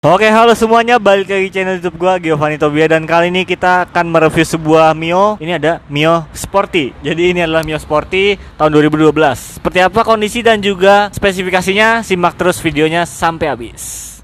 Oke, halo semuanya, balik lagi channel YouTube gua Giovanni Tobia, dan kali ini kita akan mereview sebuah Mio. Ini ada Mio Sporty. Jadi ini adalah Mio Sporty tahun 2012. Seperti apa kondisi dan juga spesifikasinya, simak terus videonya sampai habis.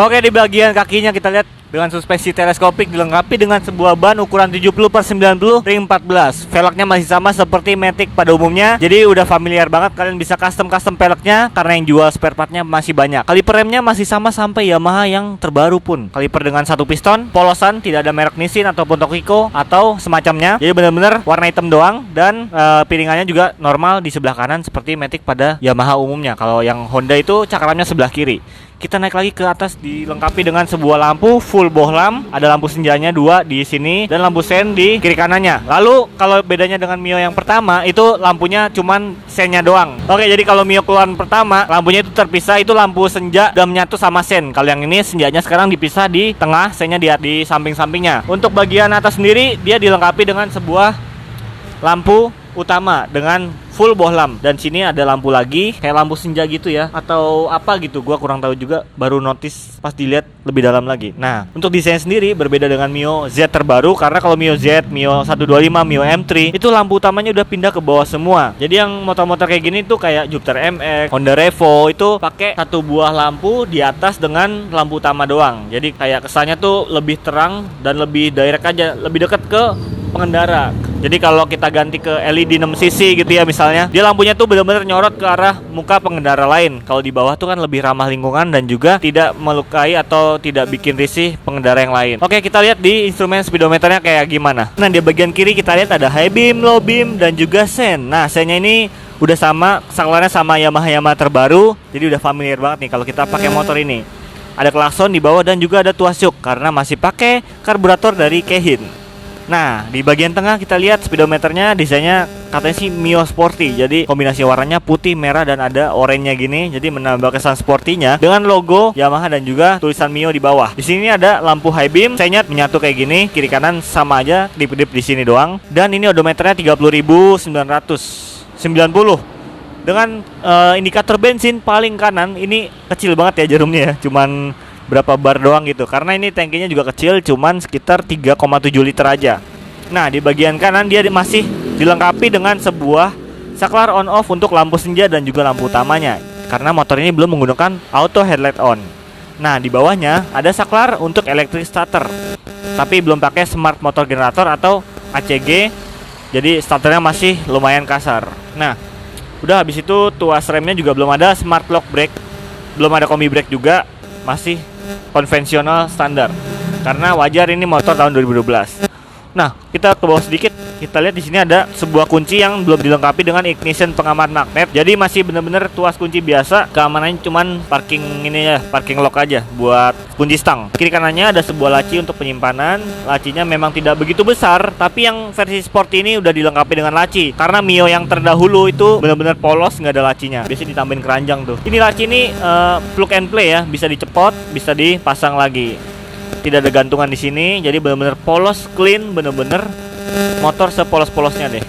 Oke, di bagian kakinya kita lihat dengan suspensi teleskopik dilengkapi dengan sebuah ban ukuran 70/90 ring 14. Velgnya masih sama seperti Matic pada umumnya. Jadi udah familiar banget, kalian bisa custom velgnya karena yang jual spare partnya masih banyak. Kaliper remnya masih sama sampai Yamaha yang terbaru pun. Kaliper dengan satu piston, polosan, tidak ada merek Nissin ataupun Tokiko atau semacamnya. Jadi benar-benar warna hitam doang, dan piringannya juga normal di sebelah kanan seperti Matic pada Yamaha umumnya. Kalau yang Honda itu cakramnya sebelah kiri. Kita naik lagi ke atas, dilengkapi dengan sebuah lampu full bohlam. Ada lampu senjanya 2 di sini dan lampu sen di kiri kanannya. Lalu kalau bedanya dengan Mio yang pertama, itu lampunya cuman sennya doang. Oke, jadi kalau Mio keluaran pertama, lampunya itu terpisah, itu lampu senja dan menyatu sama sen. Kalau yang ini senjanya sekarang dipisah di tengah, sennya di samping-sampingnya. Untuk bagian atas sendiri, dia dilengkapi dengan sebuah lampu utama dengan full bohlam, dan sini ada lampu lagi kayak lampu senja gitu ya, atau apa gitu, gua kurang tahu juga, baru notice pas dilihat lebih dalam lagi. Nah, untuk desain sendiri berbeda dengan Mio Z terbaru, karena kalau Mio Z, Mio 125, Mio M3 itu lampu utamanya udah pindah ke bawah semua. Jadi yang motor-motor kayak gini tuh kayak Jupiter MX, Honda Revo itu pakai satu buah lampu di atas dengan lampu utama doang. Jadi kayak kesannya tuh lebih terang dan lebih direct aja, lebih dekat ke pengendara. Jadi kalau kita ganti ke LED 6cc gitu ya misalnya, dia lampunya tuh benar-benar nyorot ke arah muka pengendara lain. Kalau di bawah tuh kan lebih ramah lingkungan dan juga tidak melukai atau tidak bikin risih pengendara yang lain. Oke, kita lihat di instrumen speedometernya kayak gimana. Nah, di bagian kiri kita lihat ada high beam, low beam, dan juga sen. Nah, sennya ini udah sama, saklarnya sama Yamaha terbaru. Jadi udah familiar banget nih kalau kita pakai motor ini. Ada klakson di bawah dan juga ada tuas jok karena masih pakai karburator dari Keihin. Nah, di bagian tengah kita lihat speedometernya, desainnya katanya sih Mio Sporty. Jadi kombinasi warnanya putih, merah, dan ada oranye gini. Jadi menambah kesan sportinya dengan logo Yamaha dan juga tulisan Mio di bawah. Di sini ada lampu high beam, senyap menyatu kayak gini, kiri kanan sama aja, dip-dip di sini doang. Dan ini odometernya 30.990. Dengan indikator bensin paling kanan ini kecil banget ya jarumnya ya, cuman berapa bar doang gitu, karena ini tangkinya juga kecil, cuman sekitar 3,7 liter aja. Nah, di bagian kanan dia masih dilengkapi dengan sebuah saklar on off untuk lampu senja dan juga lampu utamanya, karena motor ini belum menggunakan auto headlight on. Nah, di bawahnya ada saklar untuk electric starter, tapi belum pakai smart motor generator atau ACG, jadi starternya masih lumayan kasar. Nah, udah habis itu tuas remnya juga belum ada smart lock brake, belum ada kombi brake juga, masih konvensional standar. Karena wajar ini motor tahun 2012. Nah, kita ke bawah sedikit, kita lihat di sini ada sebuah kunci yang belum dilengkapi dengan ignition pengaman magnet. Jadi masih bener-bener tuas kunci biasa, keamanannya cuman parking ini ya, parking lock aja buat kunci stang. Kiri kanannya ada sebuah laci untuk penyimpanan. Lacinya memang tidak begitu besar, tapi yang versi sport ini udah dilengkapi dengan laci. Karena Mio yang terdahulu itu bener-bener polos, nggak ada lacinya. Biasanya ditambahin keranjang tuh. Ini laci ini plug and play ya, bisa dicepot, bisa dipasang lagi. Tidak ada gantungan di sini, jadi benar-benar polos, clean, benar-benar motor sepolos-polosnya deh.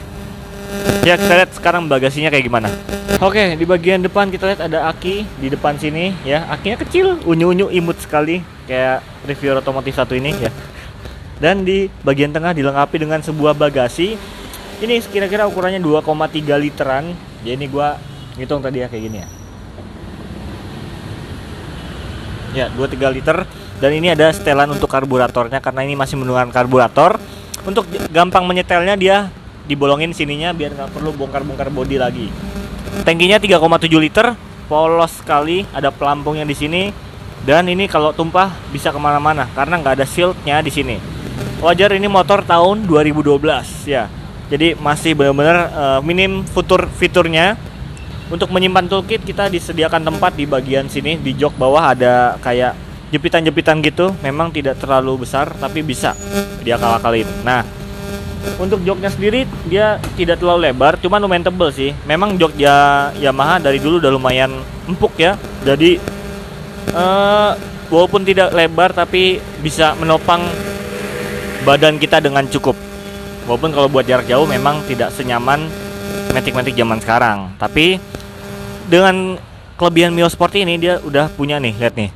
Ya, kita lihat sekarang bagasinya kayak gimana. Oke, di bagian depan kita lihat ada aki di depan sini ya. Akinya kecil, unyu-unyu, imut sekali, kayak reviewer otomotif satu ini ya. Dan di bagian tengah dilengkapi dengan sebuah bagasi. Ini kira-kira ukurannya 2,3 literan. Jadi ini gua ngitung tadi ya kayak gini ya. Ya, 2-3 liter. Dan ini ada setelan untuk karburatornya karena ini masih menggunakan karburator. Untuk gampang menyetelnya dia dibolongin sininya biar nggak perlu bongkar-bongkar bodi lagi. Tangkinya 3,7 liter, polos sekali, ada pelampungnya di sini. Dan ini kalau tumpah bisa kemana-mana karena nggak ada shieldnya di sini. Wajar ini motor tahun 2012 ya. Jadi masih benar-benar minim fiturnya. Untuk menyimpan toolkit kita disediakan tempat di bagian sini, di jok bawah ada kayak jepitan-jepitan gitu, memang tidak terlalu besar tapi bisa dia akal-akalin. Nah, untuk joknya sendiri dia tidak terlalu lebar, cuman lumayan tebel sih. Memang jok Yamaha dari dulu udah lumayan empuk ya. Jadi walaupun tidak lebar tapi bisa menopang badan kita dengan cukup. Walaupun kalau buat jarak jauh memang tidak senyaman Matic-Matic zaman sekarang. Tapi dengan kelebihan Mio Sport ini dia udah punya nih, lihat nih,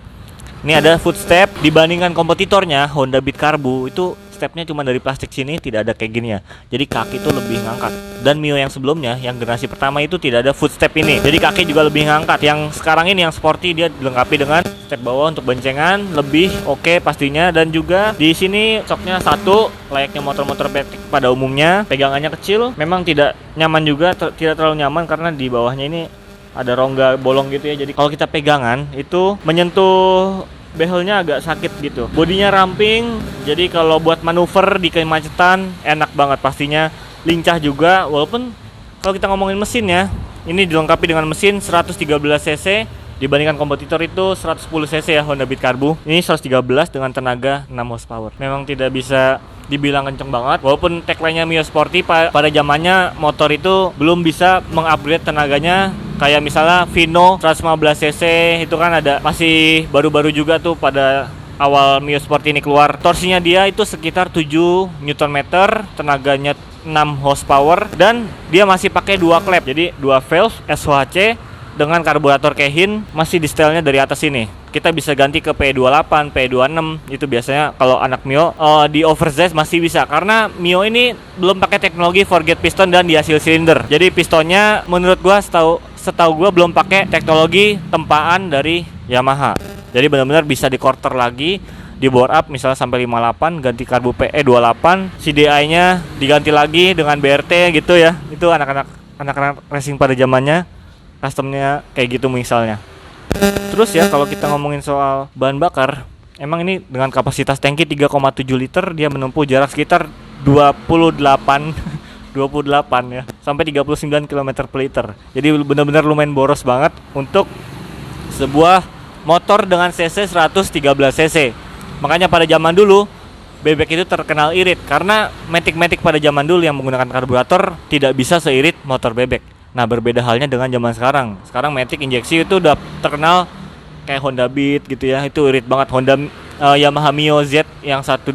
Ini ada footstep. Dibandingkan kompetitornya Honda Beat Karbu itu stepnya cuma dari plastik sini, tidak ada kayak gini ya. Jadi kaki itu lebih ngangkat. Dan Mio yang sebelumnya, yang generasi pertama itu tidak ada footstep ini. Jadi kaki juga lebih ngangkat. Yang sekarang ini yang sporty dia dilengkapi dengan step bawah untuk boncengan, lebih oke pastinya. Dan juga di sini shocknya satu, layaknya motor-motor metik pada umumnya. Pegangannya kecil, memang tidak nyaman juga, tidak terlalu nyaman karena di bawahnya ini ada rongga bolong gitu ya. Jadi kalau kita pegangan itu menyentuh behelnya agak sakit gitu. Bodinya ramping, jadi kalau buat manuver di kemacetan enak banget pastinya. Lincah juga, walaupun kalau kita ngomongin mesin ya, ini dilengkapi dengan mesin 113 cc. Dibandingkan kompetitor itu 110 cc ya Honda Beat Karbu. Ini 113 dengan tenaga 6 horsepower. Memang tidak bisa dibilang kenceng banget. Walaupun tagline-nya Mio Sporty pada zamannya motor itu belum bisa mengupgrade tenaganya. Kayak misalnya Vino 115 cc itu kan ada, masih baru-baru juga tuh pada awal Mio Sporty ini keluar. Torsinya dia itu sekitar 7 Nm, tenaganya 6 horsepower dan dia masih pakai 2 klep. Jadi 2 valve SOHC dengan karburator Keihin, masih di stylenya dari atas ini. Kita bisa ganti ke P28, P26, itu biasanya kalau anak Mio. Di oversize masih bisa, karena Mio ini belum pakai teknologi forget piston dan dihasil silinder. Jadi pistonnya menurut gua setahu gua belum pakai teknologi tempaan dari Yamaha. Jadi benar-benar bisa di quarter lagi, di bore up misalnya sampai 58, ganti karbu PE28, CDI-nya diganti lagi dengan BRT gitu ya. Itu anak-anak racing pada zamannya customnya kayak gitu misalnya. Terus ya kalau kita ngomongin soal bahan bakar, emang ini dengan kapasitas tangki 3,7 liter dia menempuh jarak sekitar 28 ya sampai 39 km per liter. Jadi benar-benar lumayan boros banget untuk sebuah motor dengan cc 113 cc. Makanya pada zaman dulu bebek itu terkenal irit karena Matic pada zaman dulu yang menggunakan karburator tidak bisa seirit motor bebek. Nah, berbeda halnya dengan zaman sekarang. Sekarang Matic injeksi itu udah terkenal kayak Honda Beat gitu ya. Itu irit banget. Yamaha Mio Z yang 125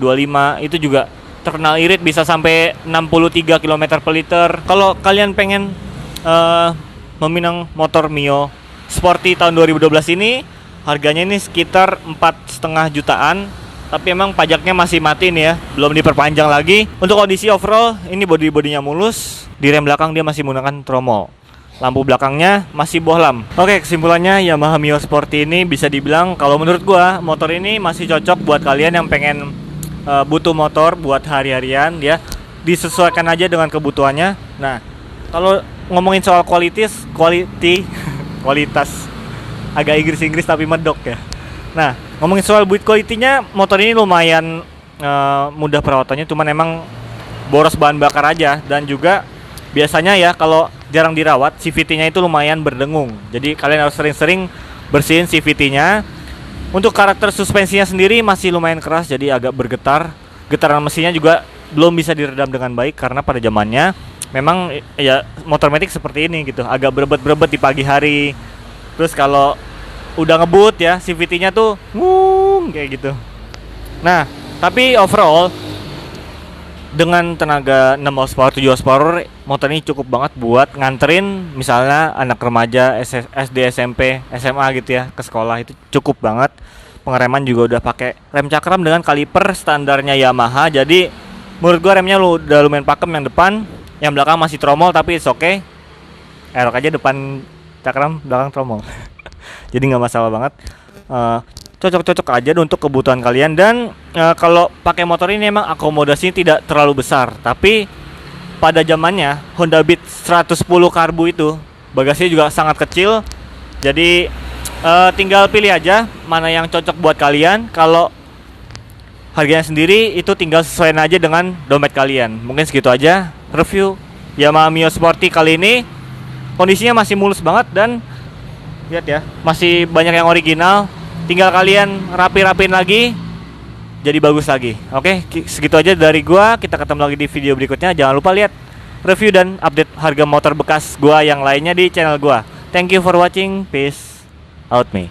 itu juga terkenal irit, bisa sampai 63 km per liter. Kalau kalian pengen meminang motor Mio Sporty tahun 2012 ini, harganya ini sekitar 4,5 jutaan. Tapi emang pajaknya masih mati nih ya, belum diperpanjang lagi. Untuk kondisi overall, ini bodinya mulus. Di rem belakang dia masih menggunakan tromol. Lampu belakangnya masih bohlam. Oke, kesimpulannya Yamaha Mio Sporty ini bisa dibilang kalau menurut gua motor ini masih cocok buat kalian yang pengen butuh motor buat hari-harian ya. Disesuaikan aja dengan kebutuhannya. Nah, kalau ngomongin soal kualitas agak Inggris tapi medok ya. Nah, ngomongin soal build quality-nya, motor ini lumayan mudah perawatannya, cuman emang boros bahan bakar aja. Dan juga biasanya ya kalau jarang dirawat, CVT-nya itu lumayan berdengung. Jadi kalian harus sering-sering bersihin CVT-nya. Untuk karakter suspensinya sendiri masih lumayan keras, jadi agak bergetar. Getaran mesinnya juga belum bisa diredam dengan baik karena pada zamannya memang ya motor matic seperti ini gitu, agak berebet-berebet di pagi hari. Terus kalau udah ngebut ya, CVT-nya tuh kayak gitu. Nah, tapi overall dengan tenaga 6 horsepower, 7 horsepower, motor ini cukup banget buat nganterin misalnya anak remaja, SD, SMP, SMA gitu ya ke sekolah, itu cukup banget. Pengereman juga udah pakai rem cakram dengan kaliper standarnya Yamaha. Jadi menurut gua remnya udah lumayan pakem yang depan, yang belakang masih tromol tapi it's okay. Erok aja depan cakram, belakang tromol. Jadi nggak masalah banget. Cocok-cocok aja untuk kebutuhan kalian. Dan kalau pakai motor ini emang akomodasinya tidak terlalu besar, tapi pada zamannya Honda Beat 110 karbu itu bagasinya juga sangat kecil. Jadi tinggal pilih aja mana yang cocok buat kalian. Kalau harganya sendiri itu tinggal sesuaiin aja dengan dompet kalian. Mungkin segitu aja review Yamaha Mio Sporty kali ini. Kondisinya masih mulus banget dan lihat ya, masih banyak yang original. Tinggal kalian rapi-rapiin lagi, jadi bagus lagi. Oke, segitu aja dari gua. Kita ketemu lagi di video berikutnya. Jangan lupa lihat review dan update harga motor bekas gua yang lainnya di channel gua. Thank you for watching. Peace out me.